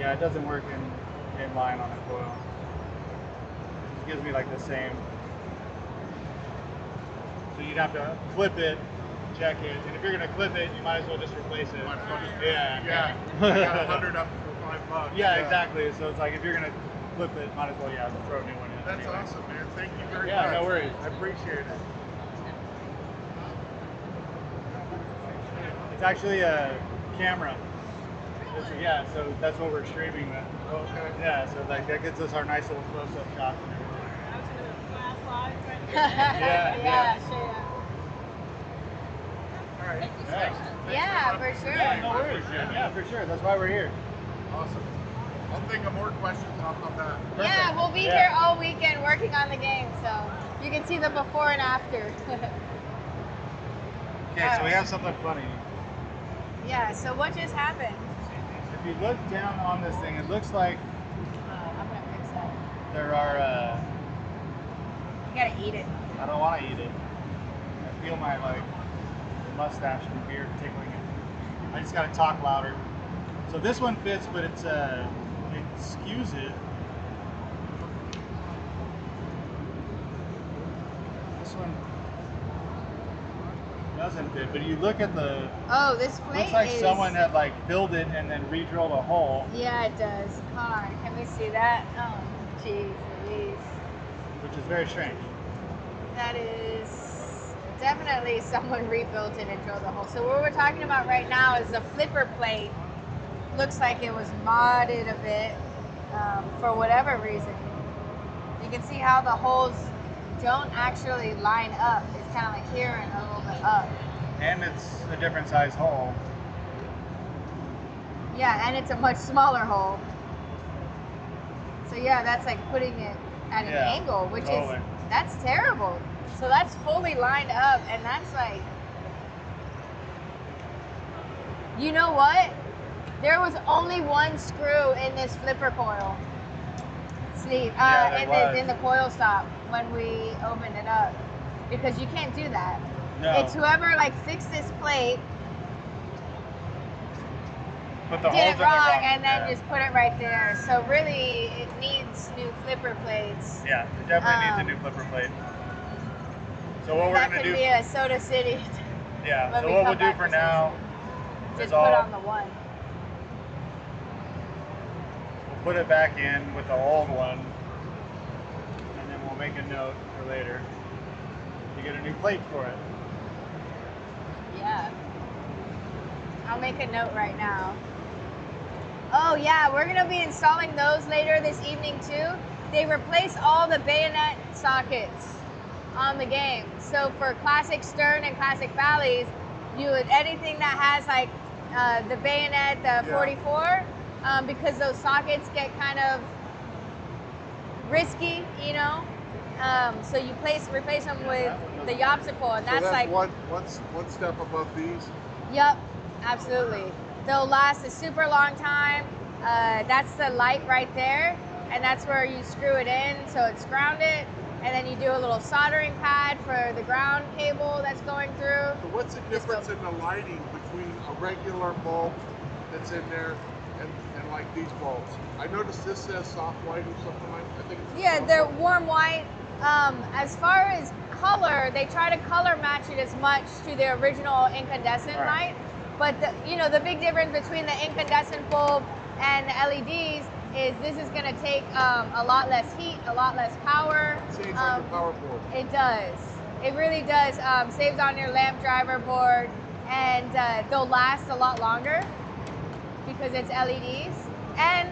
Yeah, it doesn't work in line on a coil. It gives me like the same. So you'd have to clip it, check it, and if you're gonna clip it, you might as well just replace it. Might as well just, yeah. I got 100 of them for $5. Yeah, exactly. So it's like if you're gonna flip it, might as well throw a new one in. That's anyway. awesome, man. Thank you very much. Yeah, no worries. I appreciate it. It's actually a camera. Yeah, so that's what we're streaming with. Okay. Yeah, so like that gets us our nice little close-up shots and everything. Yeah, sure. All right. Yeah, for sure. Yeah, no worries. Yeah, for sure. That's why we're here. Awesome. I'll think of more questions and I'll come back. Yeah, we'll be here all weekend working on the game, so you can see the before and after. Okay, so we have something funny. Yeah, so what just happened? If you look down on this thing, it looks like I'm gonna fix that. there are. You gotta eat it. I don't want to eat it. I feel my mustache and beard tickling it. I just gotta talk louder. So this one fits, but it skews it. This one doesn't fit, but you look at the. Oh, this plate Looks like is... someone had filled it and then re-drilled a hole. Yeah, it does. Hold on, can we see that? Oh, jeez Louise. Which is very strange. That is definitely someone rebuilt it and drilled a hole. So what we're talking about right now is the flipper plate. Looks like it was modded a bit for whatever reason. You can see how the holes don't actually line up. It's kind of like here and a little bit up. And it's a different size hole. Yeah, and it's a much smaller hole. So yeah, that's like putting it at an angle, which is, that's terrible. So that's fully lined up, and that's like, you know what? There was only one screw in this flipper coil. See, in the coil stop when we opened it up, because you can't do that. No. It's whoever fixed this plate, Put the did holes it in wrong, and then just put it right there. So really, it needs new flipper plates. Yeah, it definitely needs a new flipper plate. So what we're That gonna could do? be a Soda City. Yeah. So what we'll do for now just is put on the one. we'll put it back in with the old one, and then we'll make a note for later to get a new plate for it. Yeah. I'll make a note right now. Oh yeah, we're gonna be installing those later this evening too. They replace all the bayonet sockets on the game. So for Classic Stern and Classic Valleys, you would, anything that has the bayonet, the 44, because those sockets get kind of risky, you know. So you replace them with the Yopsicle, and that's one step above these. Yep, absolutely. They'll last a super long time. That's the light right there, and that's where you screw it in so it's grounded, and then you do a little soldering pad for the ground cable that's going through. So what's the difference in the lighting between a regular bulb that's in there and like these bulbs? I noticed this says soft white or something like that. I think it's they're warm white. As far as color, they try to color match it as much to the original incandescent light. But the big difference between the incandescent bulb and the LEDs is this is going to take a lot less heat, a lot less power. Saves on your power board. It does. It really does. Saves on your lamp driver board, and they'll last a lot longer because it's LEDs, and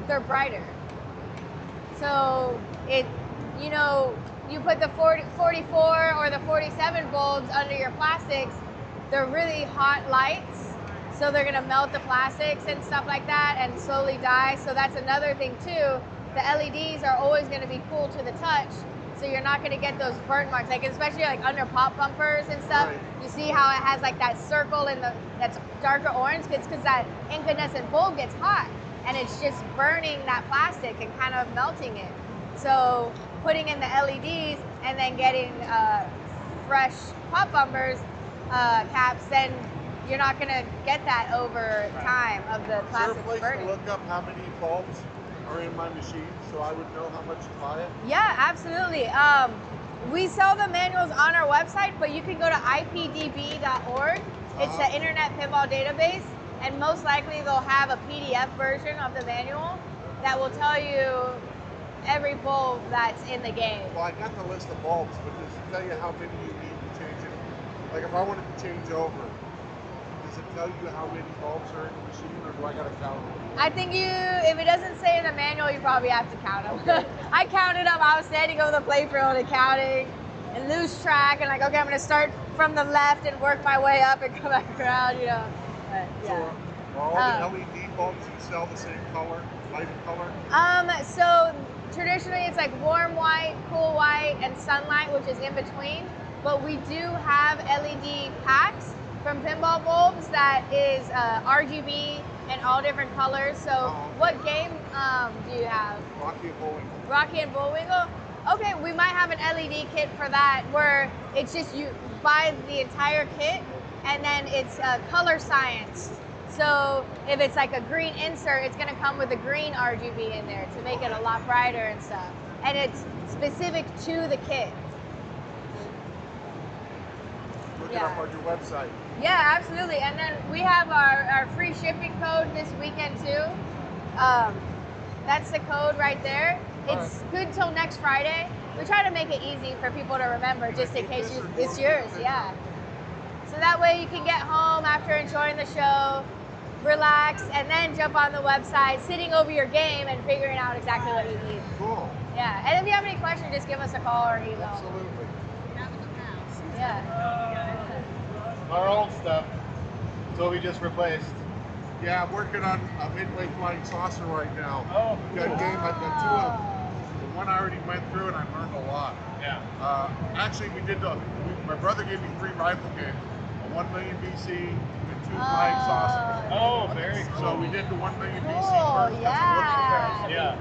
they're brighter. So you put the 44 or the 47 bulbs under your plastics, they're really hot lights, so they're gonna melt the plastics and stuff like that and slowly die. So that's another thing too. The LEDs are always gonna be cool to the touch, so you're not gonna get those burnt marks, especially under pop bumpers and stuff. Right. You see how it has that circle that's darker orange? It's because that incandescent bulb gets hot and it's just burning that plastic and kind of melting it. So putting in the LEDs and then getting fresh pop bumpers caps, then you're not gonna get that over time of the Is there a plastics place burning. to look up how many bulbs are in my machine so I would know how much to buy it? Yeah, absolutely. We sell the manuals on our website, but you can go to ipdb.org. It's the Internet Pinball Database, and most likely they'll have a PDF version of the manual that will tell you every bulb that's in the game. Well, I got the list of bulbs, but does it tell you how many you need to change it? Like if I wanted to change over, does it tell you how many bulbs are in the machine, or do I got to count them? I think if it doesn't say in the manual, you probably have to count them. Okay. I counted them. I was standing over the playfield and counting and lose track and like, okay, I'm going to start from the left and work my way up and come back around, you know. But, yeah. So are all the LED bulbs you sell the same color, lighting color? So traditionally it's like warm white, cool white, and sunlight, which is in between. But we do have LED packs from Pinball Bulbs that is RGB and all different colors. So okay. what game do you have? Rocky and Bullwinkle. Rocky and Bullwinkle? Okay, we might have an LED kit for that where it's just you buy the entire kit and then it's color science. So if it's like a green insert, it's gonna come with a green RGB in there to make it a lot brighter and stuff. And it's specific to the kit. Look it up on your website. Yeah, absolutely. And then we have our free shipping code this weekend too. That's the code right there. It's good till next Friday. We try to make it easy for people to remember just in case it's yours, yeah. So that way you can get home after enjoying the show, relax, and then jump on the website, sitting over your game and figuring out exactly what you need. Cool. Yeah, and if you have any questions, just give us a call or an email. Absolutely. Yeah. Our old stuff. It's what we just replaced. Yeah, I'm working on a Midway Flying Saucer right now. Oh, Got cool. a game, I've got two of them. The one I already went through and I learned a lot. Yeah. Actually, my brother gave me 3 rifle games, a 1 million BC and 2 Flying Saucers. Oh, very cool. So we did the 1 million BC Cool, first. yeah. Yeah.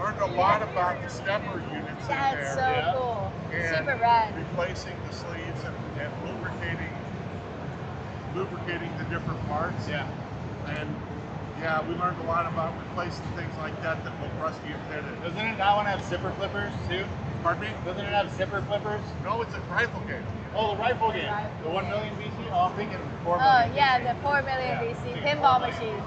Learned a lot about the stepper units in That's there. so Yeah. cool. And Super rad. replacing the sleeves and lubricating the different parts. Yeah. And yeah, we learned a lot about replacing things like that look rusty and pitted. Doesn't it that one have zipper flippers too? Pardon me? Doesn't it have zipper flippers? No, it's a rifle game. Oh, the rifle game. The 1 million BC? Oh, I'm thinking 4 Oh, million. yeah, the 4 million Yeah, BC thinking pinball 4 million. machine.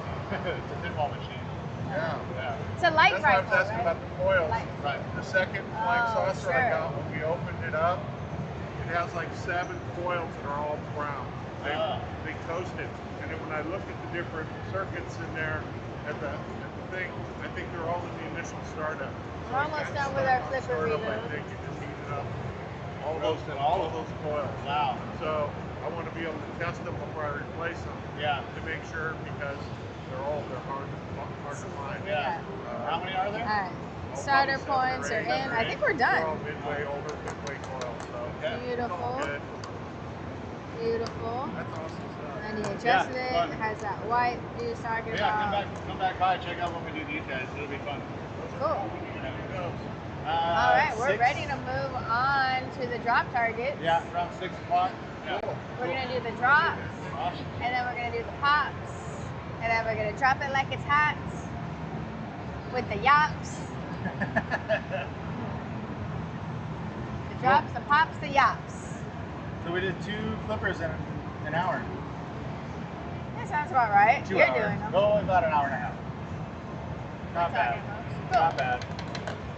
It's a pinball machine. Yeah. Yeah. It's a light That's why I rifle, was asking right? about the coils. Light. Right. The second flying Oh, saucer I sure. got when we opened it up, it has like 7 coils that are all brown. They toasted. And then when I looked at the different circuits in there at the thing, I think they're all in the initial startup. We're almost done with our flipper startup, I reload. think it just heated up all Roasted those all of coils. Wow. So I want to be able to test them before I replace them. Yeah. To make sure, because they're old, they're hard to find. Yeah. How many are there? All right. Oh, Starter probably 7 or points are 8. in. I think we're They're all done. older midway coils. So Okay. it's all Beautiful. good. Beautiful. That's awesome stuff. And you adjusted Yeah, it. It has that white you was talking Yeah, about. come back by, check out when we do these guys. It'll be fun. Cool. All All right, we're ready to move on to the drop targets. Yeah, around 6 o'clock. Yeah. We're gonna do the drops, Awesome. and then we're gonna do the pops, and then we're gonna drop it like it's hot with the yops. The drops, the pops, the yops. So we did 2 flippers in an hour. That sounds about right. 2 You're hours. doing them. Oh, about an hour and a half. Not We're bad. talking, folks. Not Cool. bad.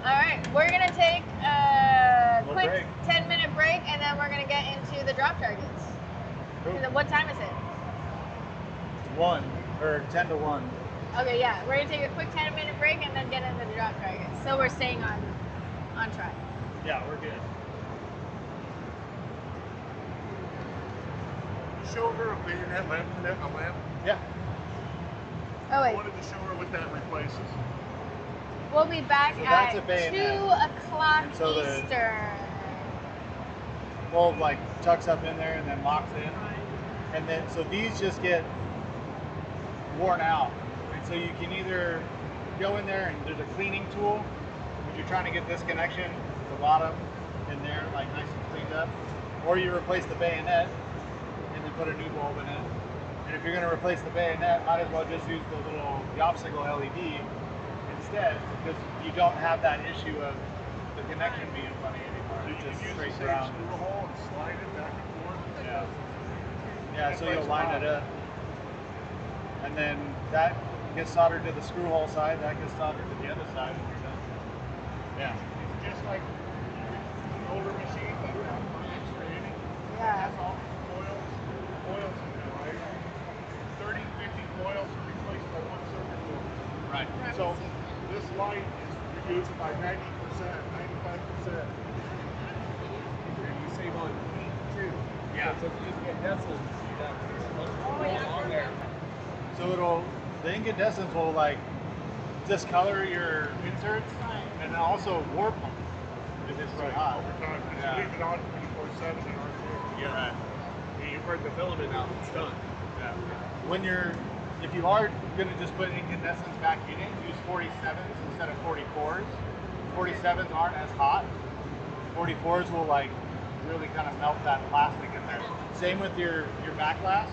All right, we're gonna take a Little quick break. 10-minute break, and then we're gonna get into the drop targets. Cool. What time is it? 1 or 10 to 1. Okay, yeah, we're gonna take a quick 10-minute break and then get into the drop targets. So we're staying on track. Yeah, we're good. Show her a bayonet lamp, a lamp. Yeah. Oh I wait, wanted to show her what that replaces. we'll be back So that's at a bayonet. 2 o'clock And so the- Eastern. Bulb like tucks up in there and then locks in. And then, so these just get worn out. And so you can either go in there and there's a cleaning tool when you're trying to get this connection, the bottom in there, like nice and cleaned up. Or you replace the bayonet and then put a new bulb in it. And if you're going to replace the bayonet, might as well just use the little obstacle LED instead, because you don't have that issue of the connection being funny anymore. So you It's can just use straight the same down. screw hole and slide it back and forth. Yeah. Yeah, so you'll line it up. And then that gets soldered to the screw hole side, that gets soldered to the other side, and you're done. Yeah. It's just like an older machine that you have for extra inning. Yeah. It has all these coils in there, right? 30, 50 coils are replaced by one circuit board. Right. So this light is reduced by 90%, 95%. And you save on heat too. Yeah. So if incandescents, you have on there. So the incandescents will like discolor your inserts and then also warp them if it's too hot. Over time. Just Yeah. leave it on 24/7 in our theory. Yeah. Right. You burn the filament out, it's done. Yeah. If you are going to just put incandescents back in it, use 47s instead of 44s. 47s aren't as hot. 44s will like really kind of melt that plastic in there. Same with your back glass.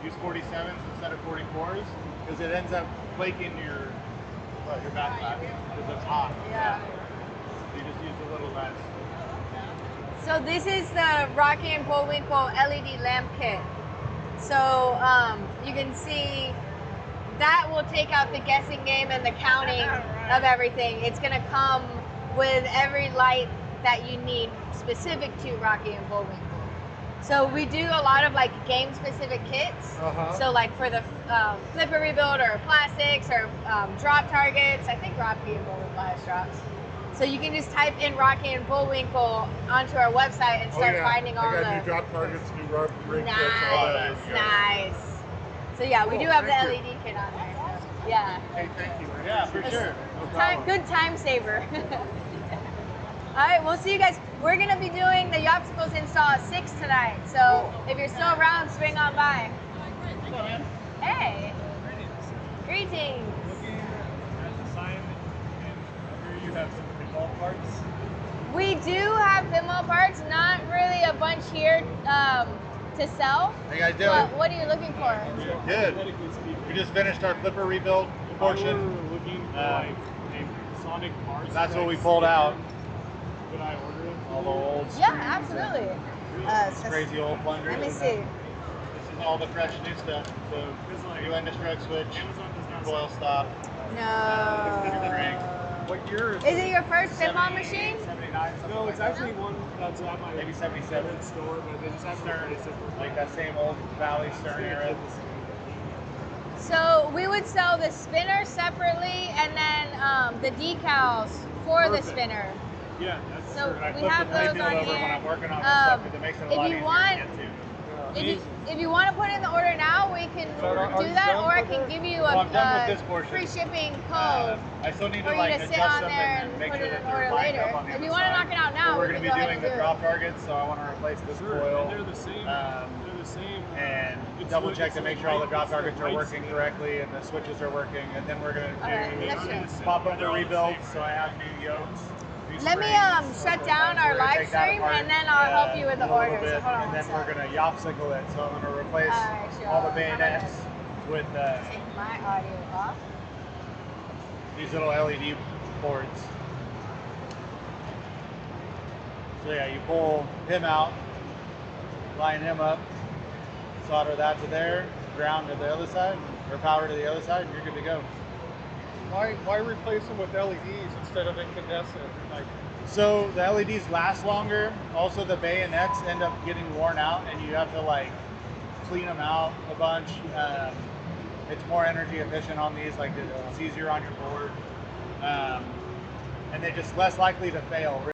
Use 47s instead of 44s because it ends up flaking your back glass because it's hot. Yeah. You just use a little less. So this is the Rocky and Bullwinkle LED lamp kit. So you can see that will take out the guessing game and the counting of everything. It's gonna come with every light that you need specific to Rocky and Bullwinkle. So we do a lot of like game specific kits. So like for the flipper rebuild or plastics or drop targets, I think Rocky and Bullwinkle has drops. So you can just type in Rocky and Bullwinkle onto our website and start finding all I got the new drop targets, new rubber ring kits, all that. nice. So yeah, we do have the LED kit on there. So, yeah. Hey, thank you. Yeah, for sure. No problem. Good time saver. All right, we'll see you guys. We're gonna be doing the Yopsicles install at 6 tonight. So if you're still around, swing on by. What's up, man? Hey. Greetings. Looking at the sign, and here you have some pinball parts. We do have pinball parts, not really a bunch here to sell. How you guys doing? But what are you looking for? Good. Hypothetically speaking, We just finished our flipper rebuild portion. we're looking for like a Sonic Mars. That's what we pulled out. Could I order it? All the old Yeah, screws absolutely. and these crazy old plungers. Let me and see. then This is all the fresh new stuff. So you end the stroke switch, Amazon does not coil stop, No. crank. What year Is it your first pinball machine? 79, something No, like it's that. actually one that's at my Maybe 77. parents' store, but they just haven't Stern, replaced it. like that same old Valley Stern era. So we would sell the spinner separately and then the decals for the Perfect. spinner. Yeah, that's So And I we flip have the playfield those on over here. when I'm working on this stuff because it makes it a if lot you easier want- to get to. If you want to put in the order now, we can So are do you that, done or I with can it? give you Well, I'm done with a this portion. free shipping code I still need for to you like to adjust sit on them there and and make put sure it that in they're order lined later. up on the If other you want to side. knock it out now, But we're we going can to be go ahead doing and the do drop it. targets, so I want to replace this Sure, coil. and they're the same. They're the same. And It's double the- check it's to the make sure all the right- drop it's the targets are right working spinner. correctly and the switches are working. And then we're going to Okay, do that's true. pop over rebuilds, so I have new yokes. new Let me springs, shut those down things. our We're gonna live take that stream, apart, and then I'll help you with the a little order. So bit, hold on and one then we're sec. going to yopsicle it. So I'm going to replace Alright, sure. all the I'm gonna bayonets with Take my audio off. these little LED boards. So yeah, you pull him out, line him up, solder that to there, ground to the other side, or power to the other side, and you're good to go. Why replace them with LEDs instead of incandescent? Like, So the LEDs last longer. Also, the bayonets end up getting worn out, and you have to like clean them out a bunch. It's more energy efficient on these. Like it's easier on your board, and they're just less likely to fail.